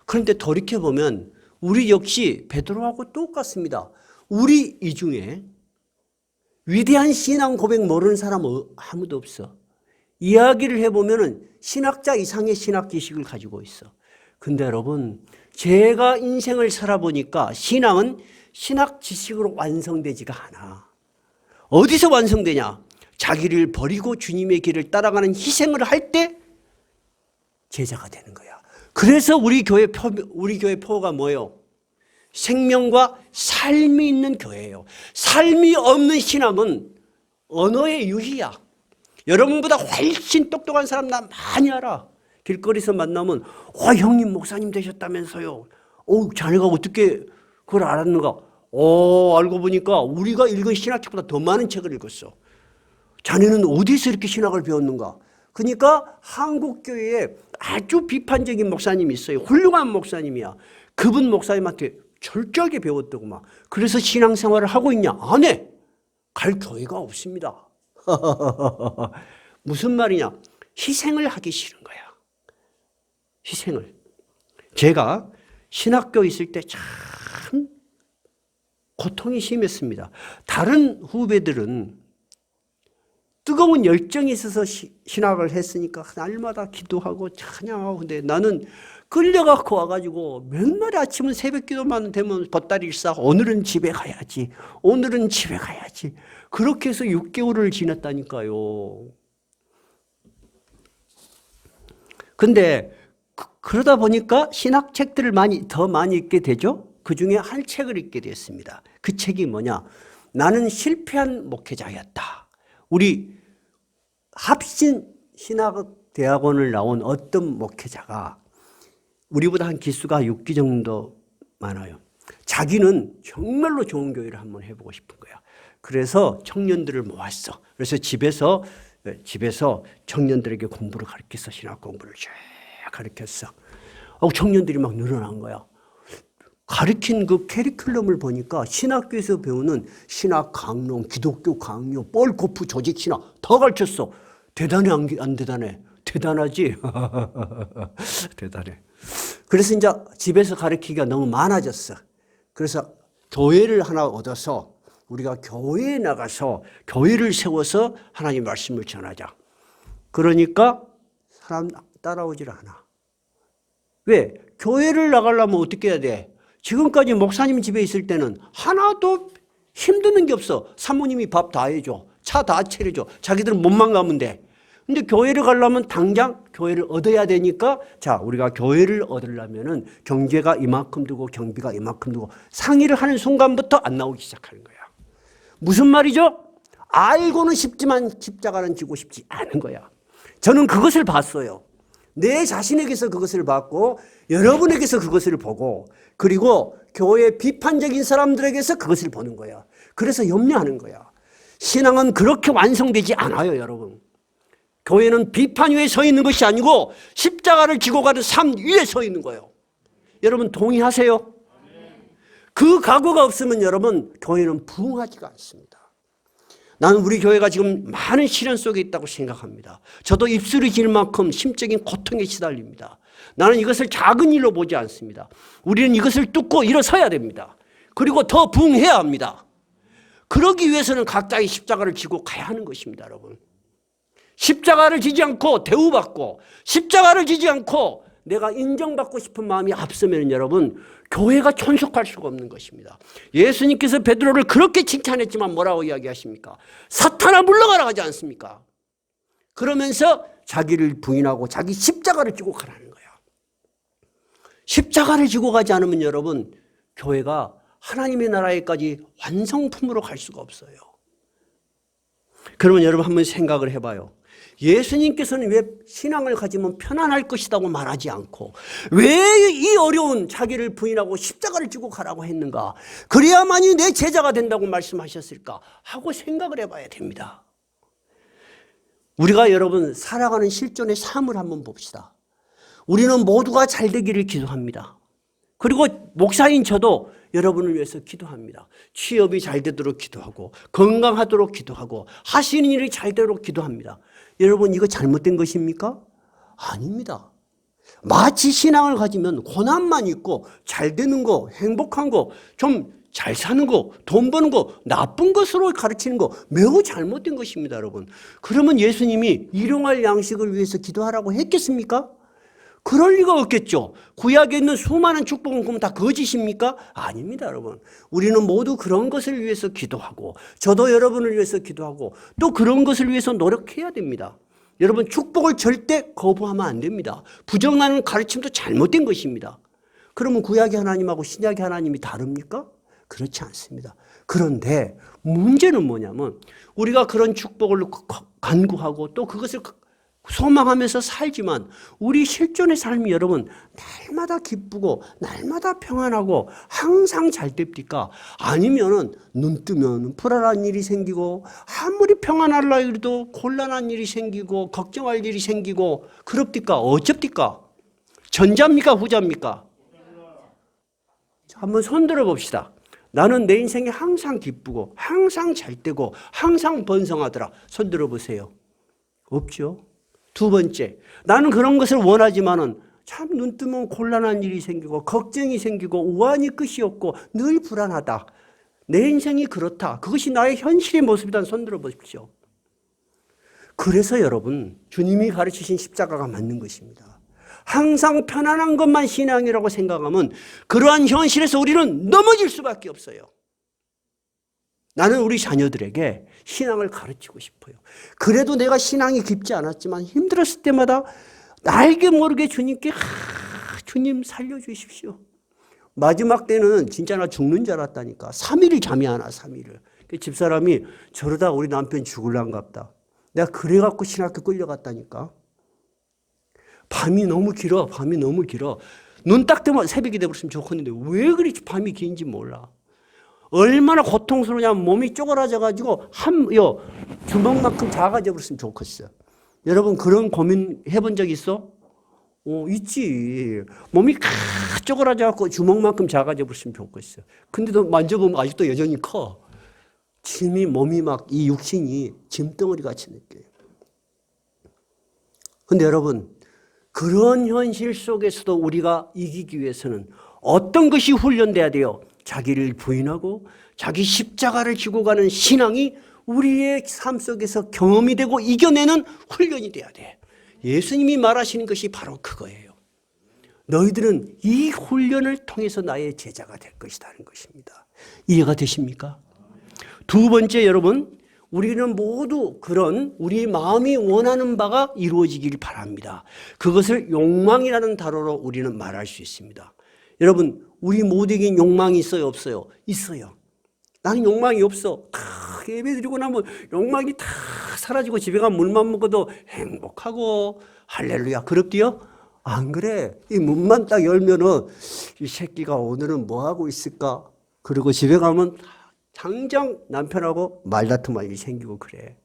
그런데 돌이켜보면 우리 역시 베드로하고 똑같습니다. 우리 이 중에 위대한 신앙 고백 모르는 사람 아무도 없어. 이야기를 해보면 신학자 이상의 신학 지식을 가지고 있어. 근데 여러분, 제가 인생을 살아보니까 신앙은 신학 지식으로 완성되지가 않아. 어디서 완성되냐? 자기를 버리고 주님의 길을 따라가는 희생을 할 때 제자가 되는 거야. 그래서 우리 교회 표어가 뭐예요? 생명과 삶이 있는 교회예요. 삶이 없는 신앙은 언어의 유희야. 여러분보다 훨씬 똑똑한 사람 나 많이 알아. 길거리에서 만나면 형님 목사님 되셨다면서요. 자네가 어떻게 그걸 알았는가? 알고 보니까 우리가 읽은 신학책보다 더 많은 책을 읽었어. 자네는 어디서 이렇게 신학을 배웠는가? 그러니까 한국교회에 아주 비판적인 목사님이 있어요. 훌륭한 목사님이야. 그분 목사님한테 철저하게 배웠다고 막. 그래서 신앙생활을 하고 있냐? 안 해. 갈 교회가 없습니다. 무슨 말이냐? 희생을 하기 싫은 거야. 희생을. 제가 신학교 있을 때 참 고통이 심했습니다. 다른 후배들은 뜨거운 열정이 있어서 신학을 했으니까 날마다 기도하고 찬양하고 근데 나는 끌려갖고 와가지고 맨날 아침은 새벽 기도만 되면 보따리를 싸고 오늘은 집에 가야지. 오늘은 집에 가야지. 그렇게 해서 6개월을 지냈다니까요. 근데 그러다 보니까 신학책들을 더 많이 읽게 되죠. 그중에 한 책을 읽게 됐습니다. 그 책이 뭐냐? 나는 실패한 목회자였다. 우리 합신 신학대학원을 나온 어떤 목회자가 우리보다 한 기수가 6기 정도 많아요. 자기는 정말로 좋은 교회를 한번 해보고 싶은 거야. 그래서 청년들을 모았어. 그래서 집에서 청년들에게 공부를 가르쳤어. 신학 공부를 쭉 가르쳤어. 청년들이 막 늘어난 거야. 가르친 그 캐리큘럼을 보니까 신학교에서 배우는 신학 강론, 기독교 강요, 뻘코프 조직 신학 다 가르쳤어. 대단해 안 대단해? 대단하지? 대단해. 그래서 이제 집에서 가르치기가 너무 많아졌어. 그래서 교회를 하나 얻어서 우리가 교회에 나가서 교회를 세워서 하나님 말씀을 전하자. 그러니까 사람 따라오질 않아. 왜? 교회를 나가려면 어떻게 해야 돼? 지금까지 목사님 집에 있을 때는 하나도 힘드는 게 없어. 사모님이 밥 다 해줘. 차 다 차려줘. 자기들은 몸만 가면 돼. 근데 교회를 가려면 당장 교회를 얻어야 되니까, 자, 우리가 교회를 얻으려면은 경제가 이만큼 들고 경비가 이만큼 들고 상의를 하는 순간부터 안 나오기 시작하는 거야. 무슨 말이죠? 알고는 싶지만 십자가는 지고 싶지 않은 거야. 저는 그것을 봤어요. 내 자신에게서 그것을 봤고 여러분에게서 그것을 보고 그리고 교회 비판적인 사람들에게서 그것을 보는 거야. 그래서 염려하는 거야. 신앙은 그렇게 완성되지 않아요, 여러분. 교회는 비판 위에 서 있는 것이 아니고 십자가를 지고 가는 삶 위에 서 있는 거예요. 여러분 동의하세요? 그 각오가 없으면 여러분 교회는 부흥하지가 않습니다. 나는 우리 교회가 지금 많은 시련 속에 있다고 생각합니다. 저도 입술이 질 만큼 심적인 고통에 시달립니다. 나는 이것을 작은 일로 보지 않습니다. 우리는 이것을 뚫고 일어서야 됩니다. 그리고 더 부흥해야 합니다. 그러기 위해서는 각자의 십자가를 지고 가야 하는 것입니다, 여러분. 십자가를 지지 않고 대우받고 십자가를 지지 않고 내가 인정받고 싶은 마음이 앞서면 여러분 교회가 존속할 수가 없는 것입니다. 예수님께서 베드로를 그렇게 칭찬했지만 뭐라고 이야기하십니까? 사탄아 물러가라 하지 않습니까? 그러면서 자기를 부인하고 자기 십자가를 지고 가라는 거야. 십자가를 지고 가지 않으면 여러분 교회가 하나님의 나라에까지 완성품으로 갈 수가 없어요. 그러면 여러분 한번 생각을 해봐요. 예수님께서는 왜 신앙을 가지면 편안할 것이라고 말하지 않고 왜 이 어려운 자기를 부인하고 십자가를 지고 가라고 했는가? 그래야만이 내 제자가 된다고 말씀하셨을까? 하고 생각을 해봐야 됩니다. 우리가 여러분 살아가는 실존의 삶을 한번 봅시다. 우리는 모두가 잘 되기를 기도합니다. 그리고 목사인 저도 여러분을 위해서 기도합니다. 취업이 잘 되도록 기도하고 건강하도록 기도하고 하시는 일이 잘 되도록 기도합니다. 여러분 이거 잘못된 것입니까? 아닙니다. 마치 신앙을 가지면 고난만 있고 잘 되는 거, 행복한 거, 좀 잘 사는 거, 돈 버는 거, 나쁜 것으로 가르치는 거 매우 잘못된 것입니다, 여러분. 그러면 예수님이 일용할 양식을 위해서 기도하라고 했겠습니까? 그럴 리가 없겠죠. 구약에 있는 수많은 축복은 그럼 다 거짓입니까? 아닙니다, 여러분. 우리는 모두 그런 것을 위해서 기도하고 저도 여러분을 위해서 기도하고 또 그런 것을 위해서 노력해야 됩니다. 여러분 축복을 절대 거부하면 안 됩니다. 부정하는 가르침도 잘못된 것입니다. 그러면 구약의 하나님하고 신약의 하나님이 다릅니까? 그렇지 않습니다. 그런데 문제는 뭐냐면 우리가 그런 축복을 간구하고 또 그것을 소망하면서 살지만 우리 실존의 삶이 여러분 날마다 기쁘고 날마다 평안하고 항상 잘 됩니까? 아니면은 눈 뜨면 불안한 일이 생기고 아무리 평안하려 해도 곤란한 일이 생기고 걱정할 일이 생기고 그럽니까? 어쩝니까? 전자입니까? 후자입니까? 자, 한번 손들어 봅시다. 나는 내 인생이 항상 기쁘고 항상 잘 되고 항상 번성하더라. 손들어 보세요. 없죠? 두 번째, 나는 그런 것을 원하지만은 참 눈 뜨면 곤란한 일이 생기고 걱정이 생기고 우환이 끝이 없고 늘 불안하다. 내 인생이 그렇다. 그것이 나의 현실의 모습이란 손들어 보십시오. 그래서 여러분 주님이 가르치신 십자가가 맞는 것입니다. 항상 편안한 것만 신앙이라고 생각하면 그러한 현실에서 우리는 넘어질 수밖에 없어요. 나는 우리 자녀들에게 신앙을 가르치고 싶어요. 그래도 내가 신앙이 깊지 않았지만 힘들었을 때마다 알게 모르게 주님께 주님 살려주십시오. 마지막 때는 진짜 나 죽는 줄 알았다니까. 3일을 잠이 안 와. 3일을. 집사람이 저러다 우리 남편 죽을란갑다. 내가 그래갖고 신학교 끌려갔다니까. 밤이 너무 길어. 밤이 너무 길어. 눈 딱 뜨면 새벽이 돼버렸으면 좋겠는데 왜 그리 밤이 긴지 몰라. 얼마나 고통스러우냐면 몸이 쪼그라져가지고 주먹만큼 작아져 버렸으면 좋겠어요. 여러분 그런 고민 해본 적 있어? 있지. 몸이 쪼그라져갖고 주먹만큼 작아져 버렸으면 좋겠어요. 근데도 만져보면 아직도 여전히 커. 몸이 막 이 육신이 짐덩어리 같이 느껴요. 근데 여러분 그런 현실 속에서도 우리가 이기기 위해서는 어떤 것이 훈련돼야 돼요? 자기를 부인하고 자기 십자가를 지고 가는 신앙이 우리의 삶 속에서 경험이 되고 이겨내는 훈련이 돼야 돼. 예수님이 말하시는 것이 바로 그거예요. 너희들은 이 훈련을 통해서 나의 제자가 될 것이라는 것입니다. 이해가 되십니까? 두 번째, 여러분, 우리는 모두 그런 우리 마음이 원하는 바가 이루어지길 바랍니다. 그것을 욕망이라는 단어로 우리는 말할 수 있습니다. 여러분, 우리 모두에게 욕망이 있어요, 없어요? 있어요. 나는 욕망이 없어. 예배 드리고 나면 욕망이 다 사라지고 집에 가면 물만 먹어도 행복하고 할렐루야. 그렇디요? 안 그래. 이 문만 딱 열면은 이 새끼가 오늘은 뭐 하고 있을까? 그리고 집에 가면 당장 남편하고 말다툼이 생기고 그래.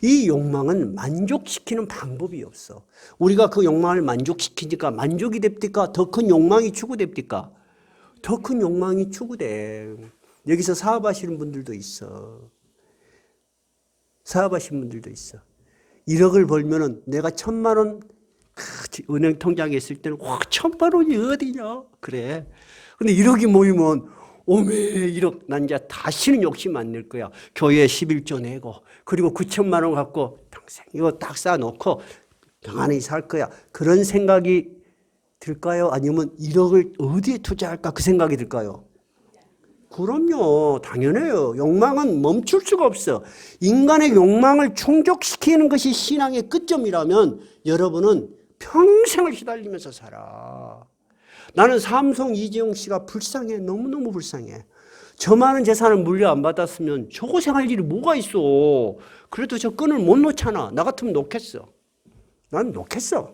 이 욕망은 만족시키는 방법이 없어. 우리가 그 욕망을 만족시키니까 만족이 됩니까? 더 큰 욕망이 추구됩니까? 더 큰 욕망이 추구돼. 여기서 사업하시는 분들도 있어. 사업하시는 분들도 있어. 1억을 벌면은 내가 1,000만 원 은행 통장에 있을 때는 1,000만 원이 어디냐? 그래. 근데 1억이 모이면 오메 1억 난 이제 다시는 욕심 안 낼 거야. 교회에 11조 내고 그리고 9천만 원 갖고 평생 이거 딱 쌓아놓고 평안히 살 거야. 그런 생각이 들까요? 아니면 1억을 어디에 투자할까? 그 생각이 들까요? 그럼요. 당연해요. 욕망은 멈출 수가 없어. 인간의 욕망을 충족시키는 것이 신앙의 끝점이라면 여러분은 평생을 시달리면서 살아. 나는 삼성 이재용 씨가 불쌍해. 너무너무 불쌍해. 저 많은 재산을 물려 안 받았으면 저거 생활 일이 뭐가 있어. 그래도 저 끈을 못 놓잖아. 나 같으면 놓겠어. 난 놓겠어.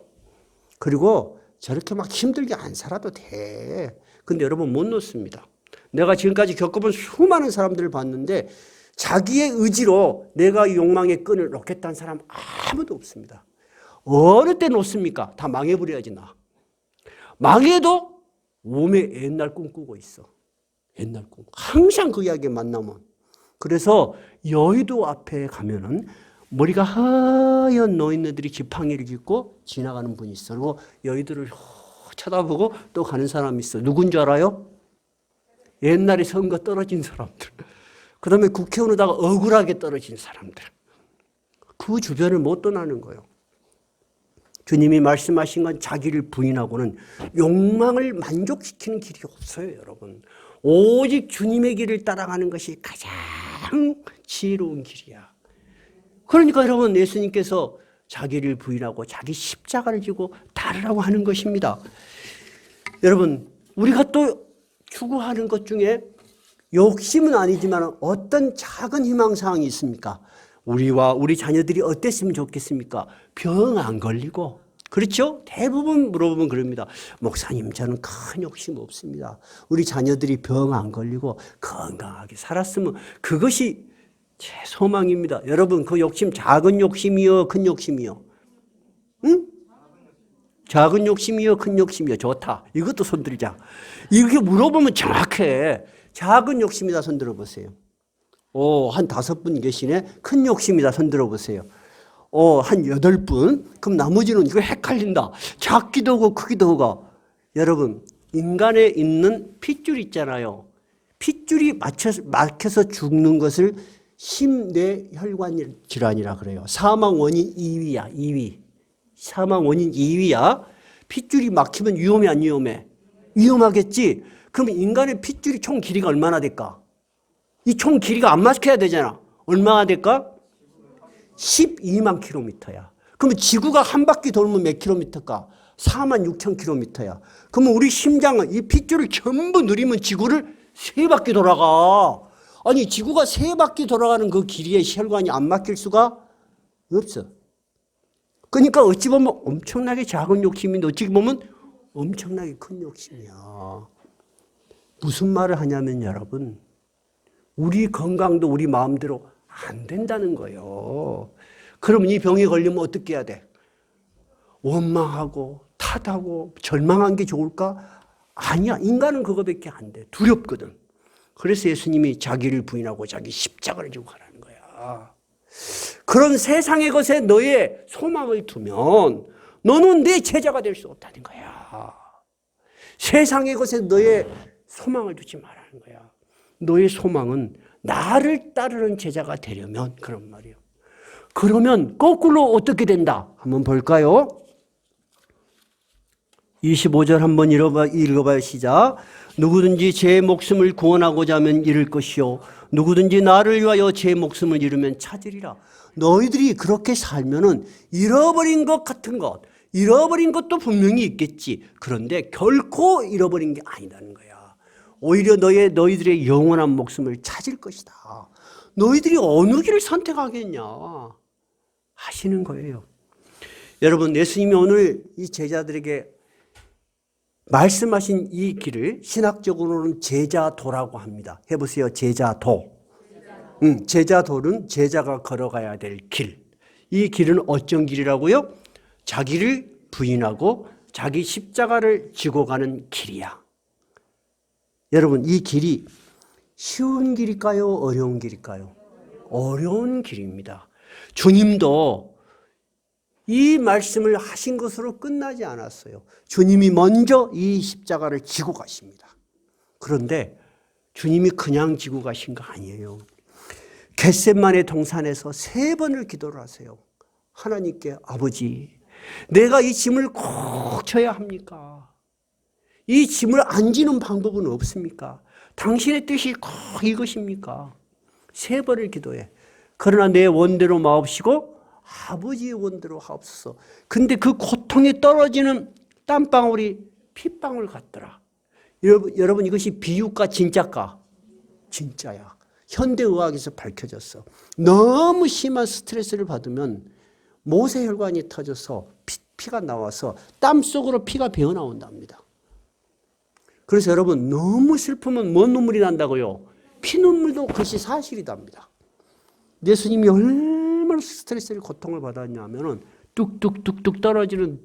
그리고 저렇게 막 힘들게 안 살아도 돼. 근데 여러분 못 놓습니다. 내가 지금까지 겪어본 수많은 사람들을 봤는데 자기의 의지로 내가 이 욕망의 끈을 놓겠다는 사람 아무도 없습니다. 어느 때 놓습니까? 다 망해버려야지 나. 망해도 몸에 옛날 꿈 꾸고 있어. 옛날 꿈. 항상 그 이야기에 만나면. 그래서 여의도 앞에 가면은 머리가 하얀 노인네들이 지팡이를 짚고 지나가는 분이 있어. 그리고 여의도를 쳐다보고 또 가는 사람이 있어. 누군 줄 알아요? 옛날에 선거 떨어진 사람들. 그 다음에 국회의원 하다가 억울하게 떨어진 사람들. 그 주변을 못 떠나는 거예요. 주님이 말씀하신 건 자기를 부인하고는 욕망을 만족시키는 길이 없어요, 여러분. 오직 주님의 길을 따라가는 것이 가장 지혜로운 길이야. 그러니까 여러분, 예수님께서 자기를 부인하고 자기 십자가를 지고 따르라고 하는 것입니다. 여러분, 우리가 또 추구하는 것 중에 욕심은 아니지만 어떤 작은 희망사항이 있습니까? 우리와 우리 자녀들이 어땠으면 좋겠습니까? 병 안 걸리고. 그렇죠? 대부분 물어보면 그럽니다. 목사님, 저는 큰 욕심 없습니다. 우리 자녀들이 병 안 걸리고 건강하게 살았으면 그것이 제 소망입니다. 여러분, 그 욕심 작은 욕심이요, 큰 욕심이요? 응? 작은 욕심이요, 큰 욕심이요? 좋다. 이것도 손들자. 이렇게 물어보면 정확해. 작은 욕심이다 손 들어보세요. 한 5분 계시네. 큰 욕심이다 손 들어보세요. 한 8분. 그럼 나머지는 이거 헷갈린다. 작기도 하고 크기도 하고. 여러분, 인간에 있는 핏줄 있잖아요. 핏줄이 막혀서 죽는 것을 심뇌혈관 질환이라 그래요. 사망 원인 2위야. 2위. 사망 원인 2위야. 핏줄이 막히면 위험해 안 위험해? 위험하겠지. 그럼 인간의 핏줄이 총 길이가 얼마나 될까? 이 총 길이가 안 막혀야 되잖아. 얼마나 될까? 12만 킬로미터야. 그러면 지구가 한 바퀴 돌면 몇 킬로미터일까? 4만 6천 킬로미터야. 그러면 우리 심장은 이 핏줄을 전부 누리면 지구를 3바퀴 돌아가. 아니, 지구가 3바퀴 돌아가는 그 길이의 혈관이 안 막힐 수가 없어. 그러니까 어찌 보면 엄청나게 작은 욕심인데 어찌 보면 엄청나게 큰 욕심이야. 무슨 말을 하냐면 여러분, 우리 건강도 우리 마음대로 안 된다는 거예요. 그러면 이 병에 걸리면 어떻게 해야 돼? 원망하고 탓하고 절망한 게 좋을까? 아니야. 인간은 그거밖에 안 돼. 두렵거든. 그래서 예수님이 자기를 부인하고 자기 십자가를 지고 가라는 거야. 그런 세상의 것에 너의 소망을 두면 너는 내 제자가 될 수 없다는 거야. 세상의 것에 너의 소망을 두지 말아라. 하는 거야. 너의 소망은 나를 따르는 제자가 되려면 그런 말이에요. 그러면 거꾸로 어떻게 된다? 한번 볼까요? 25절 한번 읽어봐요. 시작. 누구든지 제 목숨을 구원하고자 하면 잃을 것이요 누구든지 나를 위하여 제 목숨을 잃으면 찾으리라. 너희들이 그렇게 살면은 잃어버린 것 같은 것, 잃어버린 것도 분명히 있겠지. 그런데 결코 잃어버린 게 아니라는 거야. 오히려 너희들의 영원한 목숨을 찾을 것이다. 너희들이 어느 길을 선택하겠냐 하시는 거예요. 여러분, 예수님이 오늘 이 제자들에게 말씀하신 이 길을 신학적으로는 제자도라고 합니다. 해보세요. 제자도. 제자도는 제자가 걸어가야 될 길. 이 길은 어떤 길이라고요? 자기를 부인하고 자기 십자가를 지고 가는 길이야. 여러분, 이 길이 쉬운 길일까요? 어려운 길일까요? 어려운 길입니다. 주님도 이 말씀을 하신 것으로 끝나지 않았어요. 주님이 먼저 이 십자가를 지고 가십니다. 그런데 주님이 그냥 지고 가신 거 아니에요. 겟세마네 동산에서 3번을 기도를 하세요. 하나님께, 아버지, 내가 이 짐을 꼭 져야 합니까? 이 짐을 안 지는 방법은 없습니까? 당신의 뜻이 꼭 이것입니까? 3번을 기도해. 그러나 내 원대로 마옵시고 아버지의 원대로 하옵소서. 근데 그 고통에 떨어지는 땀방울이 핏방울 같더라. 여러분, 이것이 비유가 진짜가? 진짜야. 현대의학에서 밝혀졌어. 너무 심한 스트레스를 받으면 모세혈관이 터져서 피가 나와서 땀 속으로 피가 배어나온답니다. 그래서 여러분, 너무 슬프면 뭔 눈물이 난다고요? 피눈물도 그것이 사실이답니다. 예수님이 얼마나 스트레스를 고통을 받았냐면은 뚝뚝뚝뚝 떨어지는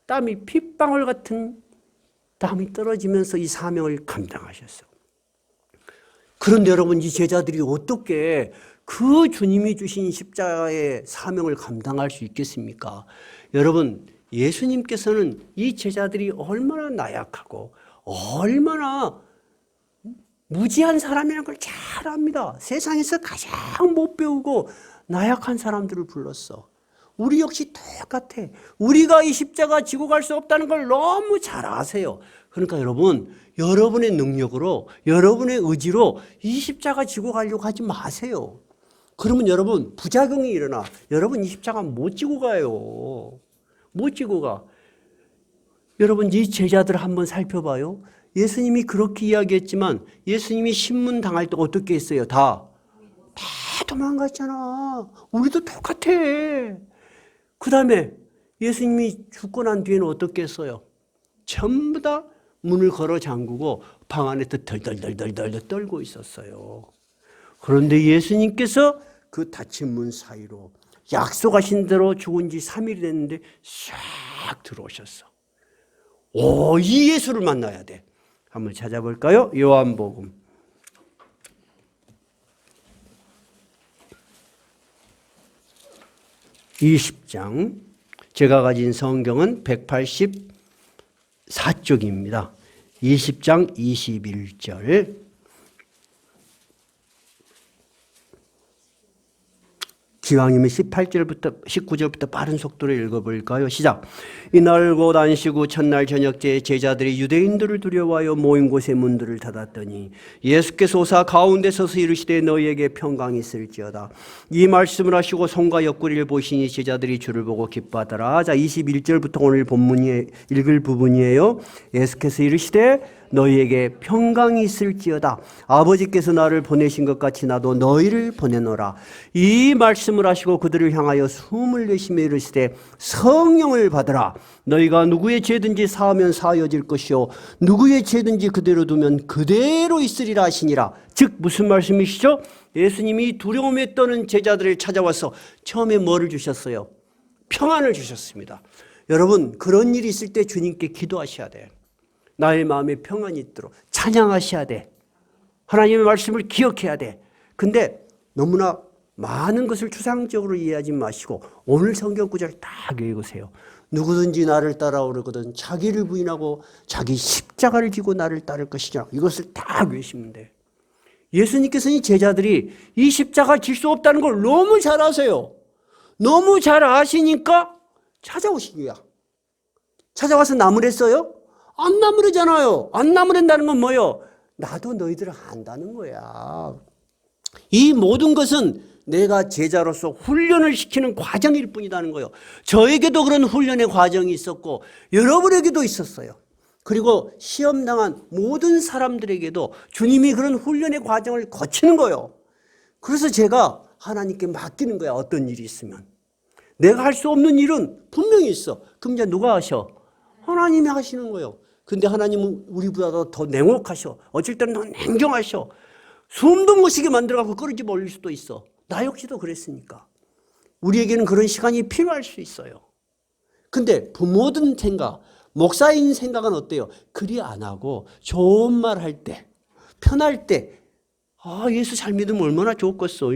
땀이 핏방울 같은 땀이 떨어지면서 이 사명을 감당하셨어. 그런데 여러분, 이 제자들이 어떻게 그 주님이 주신 십자가의 사명을 감당할 수 있겠습니까? 여러분, 예수님께서는 이 제자들이 얼마나 나약하고 얼마나 무지한 사람이라는 걸 잘 압니다. 세상에서 가장 못 배우고 나약한 사람들을 불렀어. 우리 역시 똑같아. 우리가 이 십자가 지고 갈 수 없다는 걸 너무 잘 아세요. 그러니까 여러분, 여러분의 능력으로, 여러분의 의지로 이 십자가 지고 가려고 하지 마세요. 그러면 여러분, 부작용이 일어나. 여러분, 이 십자가 못 지고 가요. 못 지고 가. 여러분, 이 제자들 한번 살펴봐요. 예수님이 그렇게 이야기했지만 예수님이 신문 당할 때 어떻게 했어요? 다 도망갔잖아. 우리도 똑같아. 그 다음에 예수님이 죽고 난 뒤에는 어떻게 했어요? 전부 다 문을 걸어 잠그고 방 안에서 덜덜덜덜 떨고 있었어요. 그런데 예수님께서 그 닫힌 문 사이로 약속하신 대로 죽은 지 3일이 됐는데 싹 들어오셨어. 이 예수를 만나야 돼. 한번 찾아볼까요? 요한복음 20장. 제가 가진 성경은 184쪽입니다. 20장 21절. 기왕이면 18절부터 19절부터 빠른 속도로 읽어볼까요? 시작. 이날 곧 안식 후 첫날 저녁때에 제자들이 유대인들을 두려워하여 모인 곳의 문들을 닫았더니 예수께서 오사 가운데 서서 이르시되 너희에게 평강이 있을지어다. 이 말씀을 하시고 손과 옆구리를 보시니 제자들이 주를 보고 기뻐하더라. 자, 21절부터 오늘 본문이 읽을 부분이에요. 예수께서 이르시되 너희에게 평강이 있을지어다. 아버지께서 나를 보내신 것 같이 나도 너희를 보내노라. 이 말씀을 하시고 그들을 향하여 숨을 내쉬며 이르시되 성령을 받으라. 너희가 누구의 죄든지 사하면 사하여질 것이요 누구의 죄든지 그대로 두면 그대로 있으리라 하시니라. 즉 무슨 말씀이시죠? 예수님이 두려움에 떠는 제자들을 찾아와서 처음에 뭐를 주셨어요? 평안을 주셨습니다. 여러분, 그런 일이 있을 때 주님께 기도하셔야 돼요. 나의 마음에 평안이 있도록 찬양하셔야 돼. 하나님의 말씀을 기억해야 돼. 근데 너무나 많은 것을 추상적으로 이해하지 마시고 오늘 성경 구절을 딱 읽으세요. 누구든지 나를 따라오려거든 자기를 부인하고 자기 십자가를 지고 나를 따를 것이냐. 이것을 딱 외우시면 돼요. 예수님께서는 제자들이 이 십자가 질 수 없다는 걸 너무 잘 아세요. 너무 잘 아시니까 찾아오신 거야. 찾아와서 나무랬어요? 안 나무래잖아요. 안 나무랜다는 건 뭐예요? 나도 너희들을 안다는 거야. 이 모든 것은 내가 제자로서 훈련을 시키는 과정일 뿐이라는 거예요. 저에게도 그런 훈련의 과정이 있었고 여러분에게도 있었어요. 그리고 시험당한 모든 사람들에게도 주님이 그런 훈련의 과정을 거치는 거예요. 그래서 제가 하나님께 맡기는 거야. 어떤 일이 있으면. 내가 할 수 없는 일은 분명히 있어. 그럼 이제 누가 하셔? 하나님이 하시는 거예요. 근데 하나님은 우리보다도 더 냉혹하셔. 어쩔 때는 더 냉정하셔. 숨도 못 쉬게 만들어갖고 끌어집어 올릴 수도 있어. 나 역시도 그랬으니까. 우리에게는 그런 시간이 필요할 수 있어요. 근데 부모든 생각, 목사인 생각은 어때요? 그리 안 하고 좋은 말 할 때, 편할 때, 예수 잘 믿으면 얼마나 좋겠어.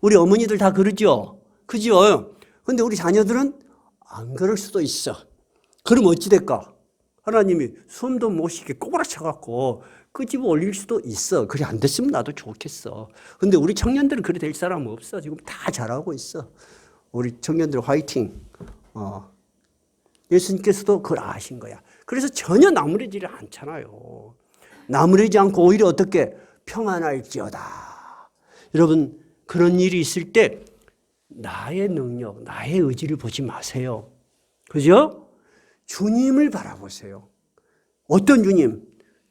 우리 어머니들 다 그러죠? 그죠? 근데 우리 자녀들은 안 그럴 수도 있어. 그럼 어찌 될까? 하나님이 숨도 못 쉬게 꼬부라쳐갖고 끄집어 올릴 수도 있어. 그래 안 됐으면 나도 좋겠어. 근데 우리 청년들은 그래 될 사람은 없어. 지금 다 잘하고 있어. 우리 청년들 화이팅. 예수님께서도 그걸 아신 거야. 그래서 전혀 나무래지를 않잖아요. 나무래지 않고 오히려 어떻게 평안할지어다. 여러분 그런 일이 있을 때 나의 능력, 나의 의지를 보지 마세요. 그죠? 주님을 바라보세요. 어떤 주님?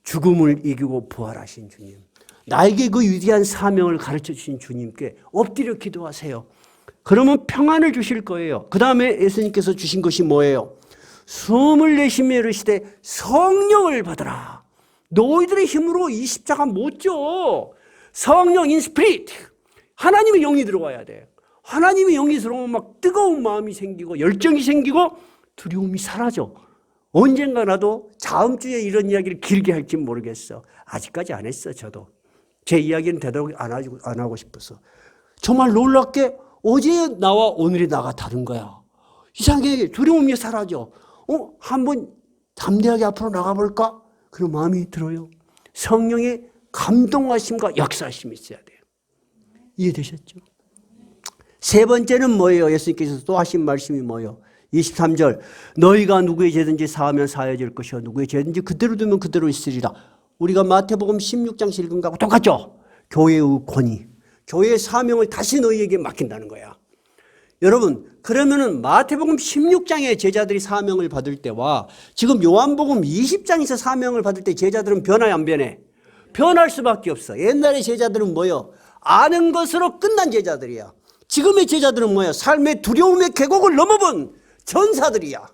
죽음을 이기고 부활하신 주님. 나에게 그 위대한 사명을 가르쳐 주신 주님께 엎드려 기도하세요. 그러면 평안을 주실 거예요. 그 다음에 예수님께서 주신 것이 뭐예요? 숨을 내쉬며 이르시되 성령을 받으라. 너희들의 힘으로 이 십자가 못 져. 성령 인스피릿. 하나님의 영이 들어와야 돼. 하나님의 영이 들어오면 막 뜨거운 마음이 생기고 열정이 생기고 두려움이 사라져. 언젠가 나도 다음 주에 이런 이야기를 길게 할지 모르겠어. 아직까지 안 했어. 저도. 제 이야기는 되도록 안 하고 싶어서. 정말 놀랍게 어제 나와 오늘의 나가 다른 거야. 이상하게 두려움이 사라져. 한번 담대하게 앞으로 나가볼까? 그런 마음이 들어요. 성령의 감동하심과 역사하심이 있어야 돼요. 이해되셨죠? 세 번째는 뭐예요? 예수님께서 또 하신 말씀이 뭐예요? 23절 너희가 누구의 죄든지 사하면 사해질 것이요 누구의 죄든지 그대로 두면 그대로 있으리라. 우리가 마태복음 16장 읽은 거하고 똑같죠? 교회의 권위, 교회의 사명을 다시 너희에게 맡긴다는 거야. 여러분 그러면은 마태복음 16장에 제자들이 사명을 받을 때와 지금 요한복음 20장에서 사명을 받을 때 제자들은 변해 안 변해? 변할 수밖에 없어. 옛날의 제자들은 뭐예요? 아는 것으로 끝난 제자들이야. 지금의 제자들은 뭐예요? 삶의 두려움의 계곡을 넘어본 전사들이야.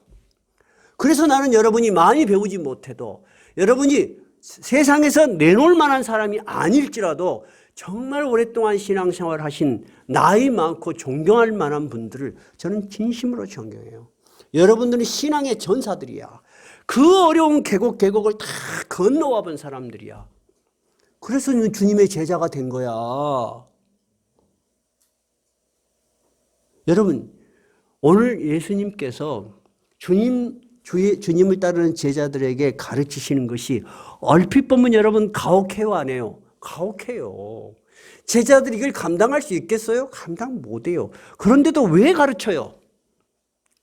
그래서 나는 여러분이 많이 배우지 못해도 여러분이 세상에서 내놓을 만한 사람이 아닐지라도 정말 오랫동안 신앙생활을 하신 나이 많고 존경할 만한 분들을 저는 진심으로 존경해요. 여러분들은 신앙의 전사들이야. 그 어려운 계곡을 다 건너와 본 사람들이야. 그래서 주님의 제자가 된 거야. 여러분 오늘 예수님께서 주님을 따르는 제자들에게 가르치시는 것이 얼핏 보면 여러분 가혹해요 안 해요? 가혹해요. 제자들이 이걸 감당할 수 있겠어요? 감당 못해요. 그런데도 왜 가르쳐요?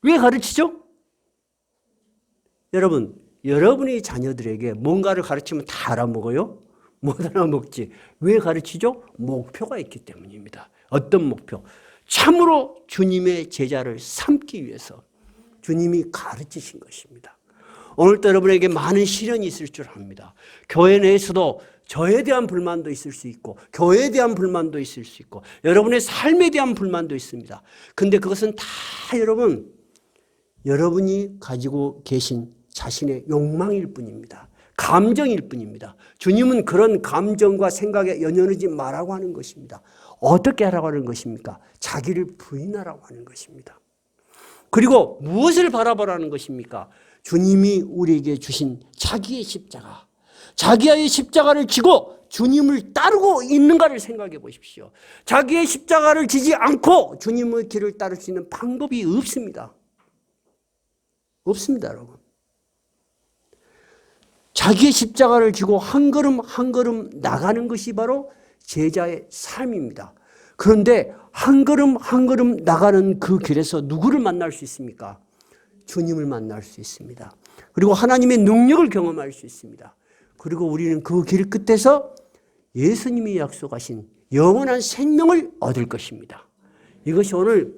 왜 가르치죠? 여러분 여러분의 자녀들에게 뭔가를 가르치면 다 알아먹어요? 못 알아먹지. 왜 가르치죠? 목표가 있기 때문입니다. 어떤 목표? 참으로 주님의 제자를 삼기 위해서 주님이 가르치신 것입니다. 오늘도 여러분에게 많은 시련이 있을 줄 압니다. 교회 내에서도 저에 대한 불만도 있을 수 있고 교회에 대한 불만도 있을 수 있고 여러분의 삶에 대한 불만도 있습니다. 근데 그것은 다 여러분이 가지고 계신 자신의 욕망일 뿐입니다. 감정일 뿐입니다. 주님은 그런 감정과 생각에 연연하지 말라고 하는 것입니다. 어떻게 하라고 하는 것입니까? 자기를 부인하라고 하는 것입니다. 그리고 무엇을 바라보라는 것입니까? 주님이 우리에게 주신 자기의 십자가. 자기의 십자가를 지고 주님을 따르고 있는가를 생각해 보십시오. 자기의 십자가를 지지 않고 주님의 길을 따를 수 있는 방법이 없습니다. 없습니다, 여러분. 자기의 십자가를 지고 한 걸음 한 걸음 나가는 것이 바로 제자의 삶입니다. 그런데 한 걸음 한 걸음 나가는 그 길에서 누구를 만날 수 있습니까? 주님을 만날 수 있습니다. 그리고 하나님의 능력을 경험할 수 있습니다. 그리고 우리는 그 길 끝에서 예수님이 약속하신 영원한 생명을 얻을 것입니다. 이것이 오늘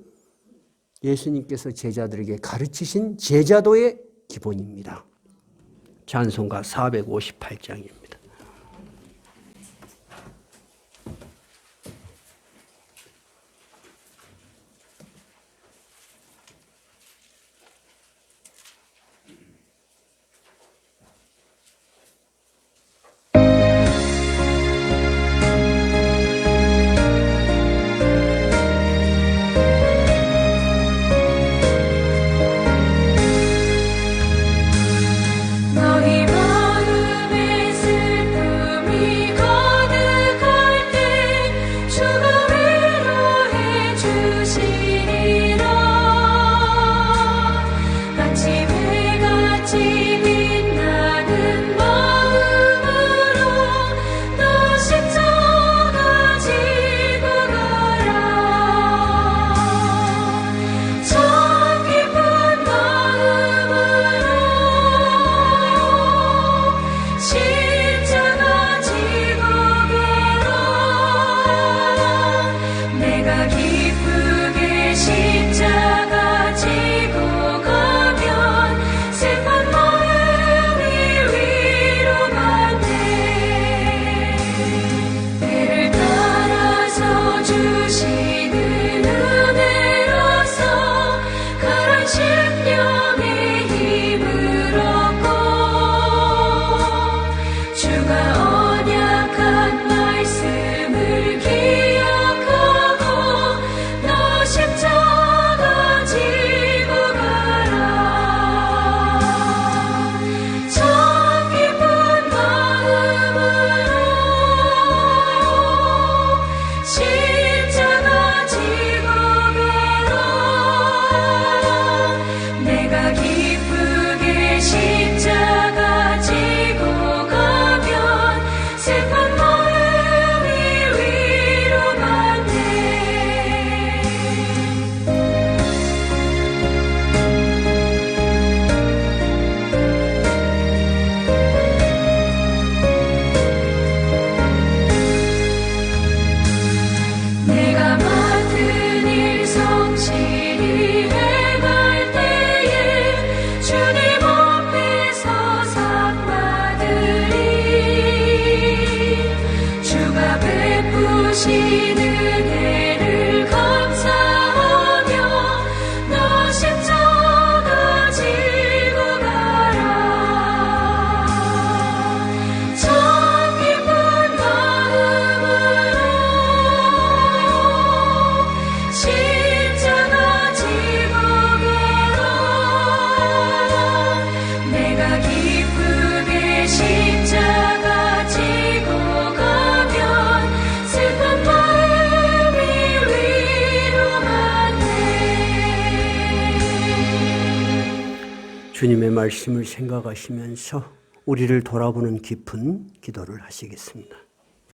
예수님께서 제자들에게 가르치신 제자도의 기본입니다. 찬송가 458장입니다. 주님의 말씀을 생각하시면서 우리를 돌아보는 깊은 기도를 하시겠습니다.